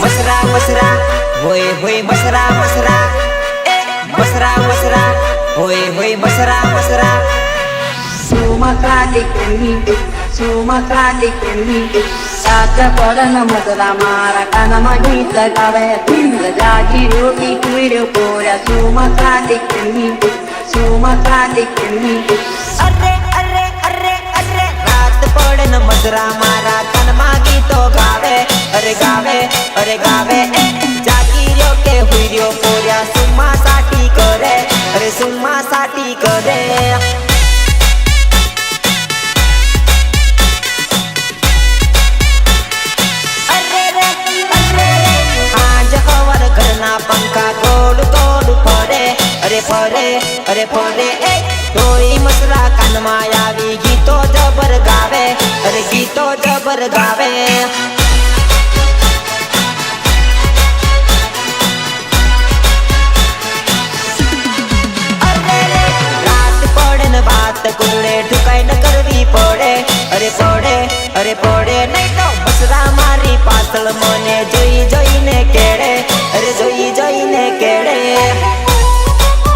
मसरा मसरा होय होय मसरा मसरा मसरा मसरा होय होय मसरा मसरा सुमकाली केली साचा पडन मसरा मारा काना मागीत गावे पिंड जागी रोटी कुळ्यो पोऱ्या सुमकाली केली अरे अरे अरे अरे रात पडन मसरा मारा कान मागी तो गावे अरे गावे अरे गावे जागी रो के हुर्यो पोऱ्या सुम्मा साठी करे अरे सुम्मा साठी करे पंखा गोल गोल फरे अरे फरे अरे फरे तोई मसरा कान मायावी गीतो जबर गावे अरे गीतो जबर गावे अरे रात पड़न बात कुड़े ठुकाई न करवी पड़े अरे पड़े नहीं तो मसरा मारी पातल